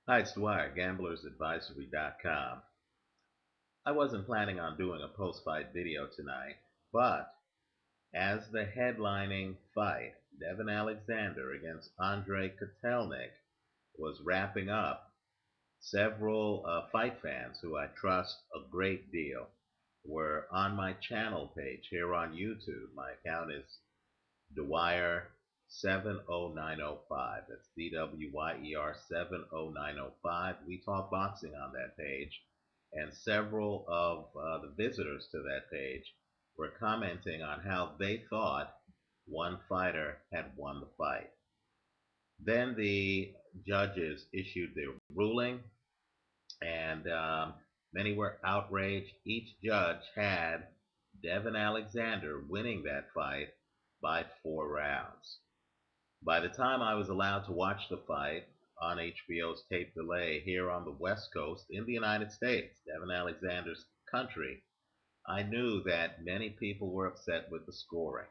Hi, it's Dwyer, gamblersadvisory.com. I wasn't planning on doing a post-fight video tonight, but as the headlining fight, Devon Alexander against Andriy Kotelnik, was wrapping up, several fight fans who I trust a great deal were on my channel page here on YouTube. My account is Dwyer 70905. That's DWYER 70905. We talk boxing on that page, and several of the visitors to that page were commenting on how they thought one fighter had won the fight. Then the judges issued their ruling, and many were outraged. Each judge had Devon Alexander winning that fight by 4 rounds. By the time I was allowed to watch the fight on HBO's tape delay here on the West Coast in the United States, Devon Alexander's country, I knew that many people were upset with the scoring.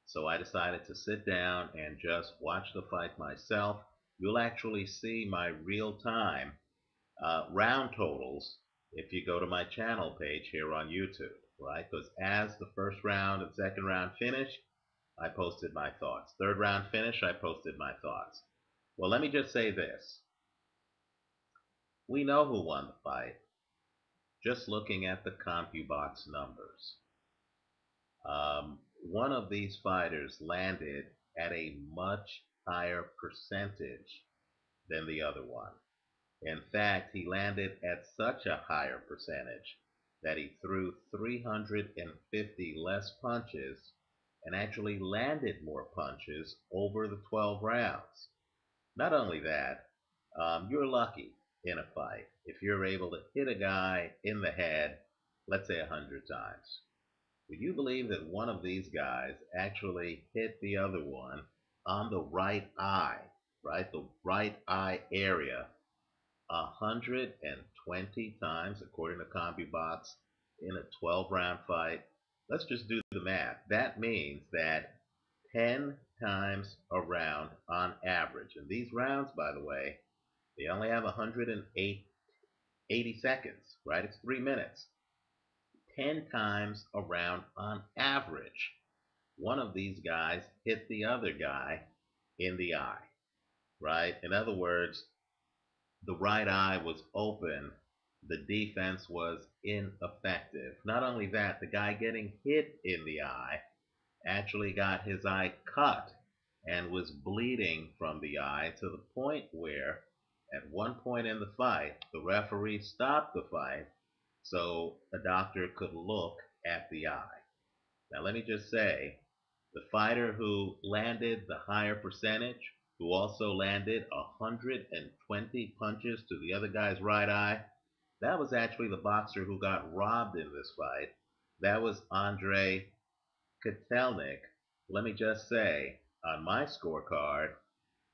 So I decided to sit down and just watch the fight myself. You'll actually see my real-time round totals if you go to my channel page here on YouTube, right? Because as the first round and second round finished, I posted my thoughts. Third round finish, I posted my thoughts. Well, let me just say this. We know who won the fight just looking at the CompuBox numbers. One of these fighters landed at a much higher percentage than the other one. In fact, he landed at such a higher percentage that he threw 350 less punches and actually landed more punches over the 12 rounds. Not only that, you're lucky in a fight if you're able to hit a guy in the head, let's say 100 times. Would you believe that one of these guys actually hit the other one on the right eye, right? The right eye area 120 times, according to CompuBox, in a 12-round fight. Let's just do the math. That means that 10 times a round on average. And these rounds, by the way, they only have 180 seconds, right? It's 3 minutes. 10 times a round on average. One of these guys hit the other guy in the eye, right? In other words, the right eye was open, the defense was ineffective. Not only that, the guy getting hit in the eye actually got his eye cut and was bleeding from the eye to the point where, at one point in the fight, the referee stopped the fight so a doctor could look at the eye. Now, let me just say, the fighter who landed the higher percentage, who also landed 120 punches to the other guy's right eye, that was actually the boxer who got robbed in this fight. That was Andriy Kotelnik. Let me just say, on my scorecard,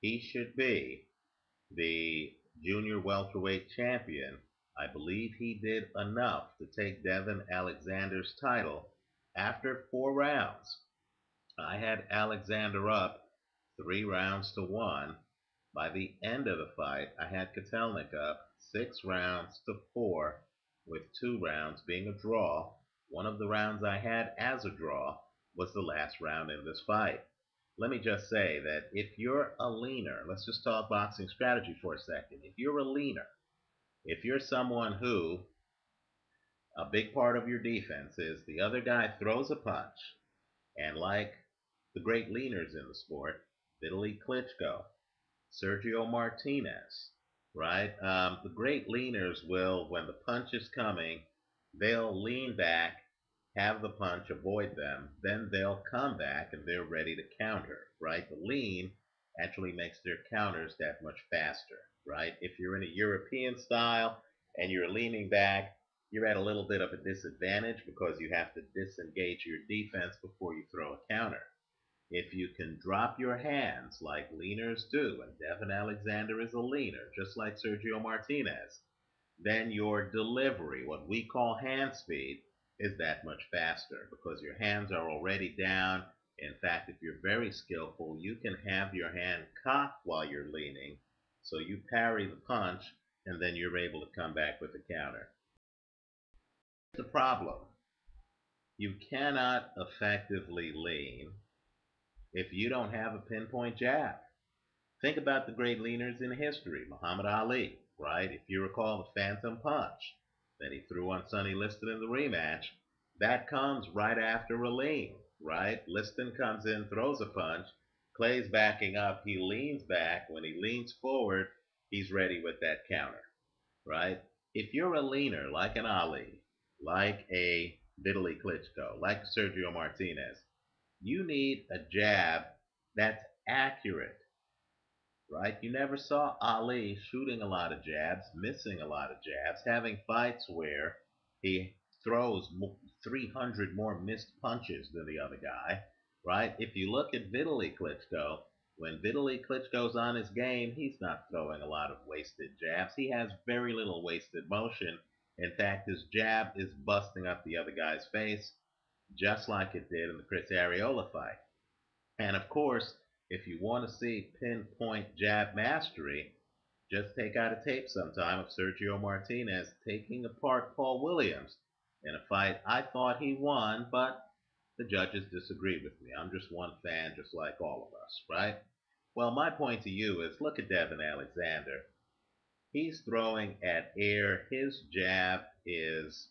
he should be the junior welterweight champion. I believe he did enough to take Devon Alexander's title after 4 rounds. I had Alexander up 3 rounds to 1. By the end of the fight, I had Kotelnik up 6 rounds to 4, with 2 rounds being a draw. One of the rounds I had as a draw was the last round in this fight. Let me just say that if you're a leaner, let's just talk boxing strategy for a second. If you're a leaner, if you're someone who a big part of your defense is the other guy throws a punch, and like the great leaners in the sport, Vitaly Klitschko, Sergio Martinez, right? The great leaners will, when the punch is coming, they'll lean back, have the punch, avoid them, then they'll come back and they're ready to counter, right? The lean actually makes their counters that much faster, right? If you're in a European style and you're leaning back, you're at a little bit of a disadvantage because you have to disengage your defense before you throw a counter. If you can drop your hands like leaners do, and Devon Alexander is a leaner, just like Sergio Martinez, then your delivery, what we call hand speed, is that much faster because your hands are already down. In fact, if you're very skillful, you can have your hand cocked while you're leaning So you parry the punch, and then you're able to come back with a counter. The problem, you cannot effectively lean if you don't have a pinpoint jab. Think about the great leaners in history, Muhammad Ali, right? If you recall the Phantom Punch that he threw on Sonny Liston in the rematch, that comes right after a lean, right? Liston comes in, throws a punch, Clay's backing up, he leans back. When he leans forward, he's ready with that counter, right? If you're a leaner like an Ali, like a Vitaly Klitschko, like Sergio Martinez, you need a jab that's accurate, right? You never saw Ali shooting a lot of jabs, missing a lot of jabs, having fights where he throws 300 more missed punches than the other guy, right? If you look at Vitaly Klitschko, when Vitaly Klitschko's on his game, he's not throwing a lot of wasted jabs. He has very little wasted motion. In fact, his jab is busting up the other guy's face, just like it did in the Chris Arreola fight. And of course, if you want to see pinpoint jab mastery, just take out a tape sometime of Sergio Martinez taking apart Paul Williams in a fight I thought he won, but the judges disagreed with me. I'm just one fan, just like all of us, right? Well, my point to you is look at Devon Alexander. He's throwing at air. His jab is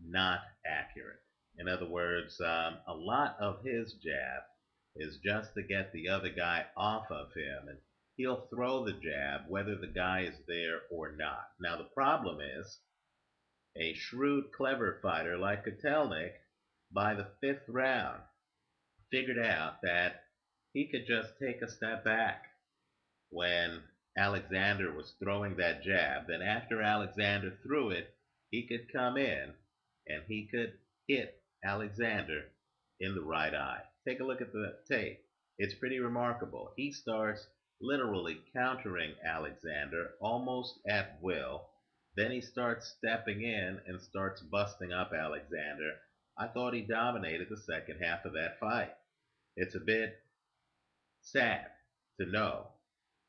not accurate. In other words, a lot of his jab is just to get the other guy off of him, and he'll throw the jab whether the guy is there or not. Now, the problem is a shrewd, clever fighter like Kotelnik, by the fifth round, figured out that he could just take a step back when Alexander was throwing that jab. Then after Alexander threw it, he could come in and he could hit Alexander in the right eye. Take a look at the tape. It's pretty remarkable. He starts literally countering Alexander almost at will. Then he starts stepping in and starts busting up Alexander. I thought he dominated the second half of that fight. It's a bit sad to know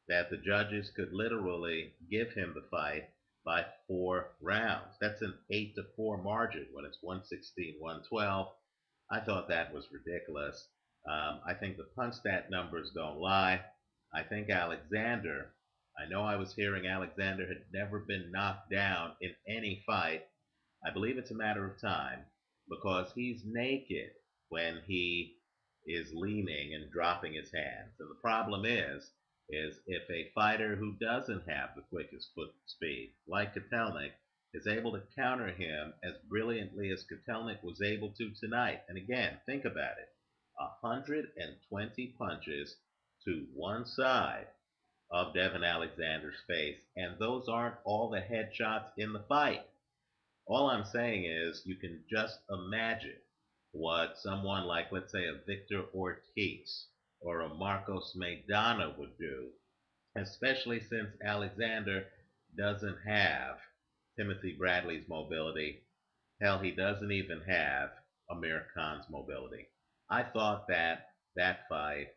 that the judges could literally give him the fight by 4 rounds. That's an 8-4 margin when it's 116, 112. I thought that was ridiculous. I think the punch stat numbers don't lie. I think Alexander, I know I was hearing Alexander had never been knocked down in any fight. I believe it's a matter of time because he's naked when he is leaning and dropping his hands. And the problem is if a fighter who doesn't have the quickest foot speed, like Kotelnik, is able to counter him as brilliantly as Kotelnik was able to tonight. And again, think about it. 120 punches to one side of Devon Alexander's face, and those aren't all the headshots in the fight. All I'm saying is you can just imagine what someone like, let's say, a Victor Ortiz or a Marcos Maidana would do, especially since Alexander doesn't have Timothy Bradley's mobility. Hell, he doesn't even have Amir Khan's mobility. I thought that that fight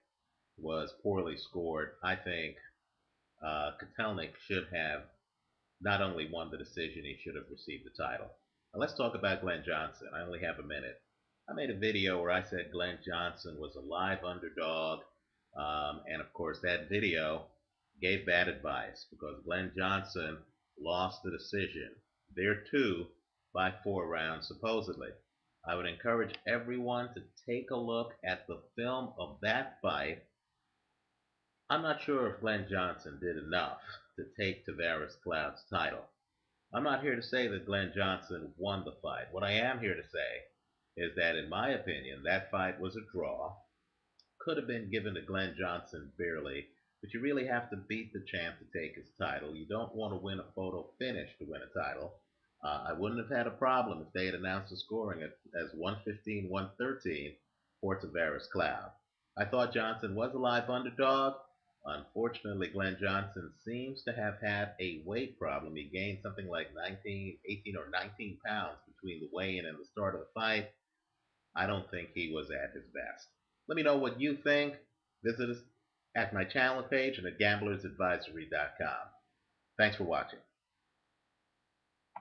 was poorly scored. I think Kotelnik should have not only won the decision, he should have received the title. Now let's talk about Glenn Johnson. I only have a minute. I made a video where I said Glenn Johnson was a live underdog, and of course that video gave bad advice because Glenn Johnson lost the decision. There too, by 4 rounds supposedly. I would encourage everyone to take a look at the film of that fight. I'm not sure if Glenn Johnson did enough to take Tavares Cloud's title. I'm not here to say that Glenn Johnson won the fight. What I am here to say is that, in my opinion, that fight was a draw. Could have been given to Glenn Johnson barely, but you really have to beat the champ to take his title. You don't want to win a photo finish to win a title. I wouldn't have had a problem if they had announced the scoring as 115, 113 for Tavares Cloud. I thought Johnson was a live underdog. Unfortunately, Glenn Johnson seems to have had a weight problem. He gained something like 19, 18, or 19 pounds between the weigh-in and the start of the fight. I don't think he was at his best. Let me know what you think. Visit us at my channel page and at gamblersadvisory.com. Thanks for watching.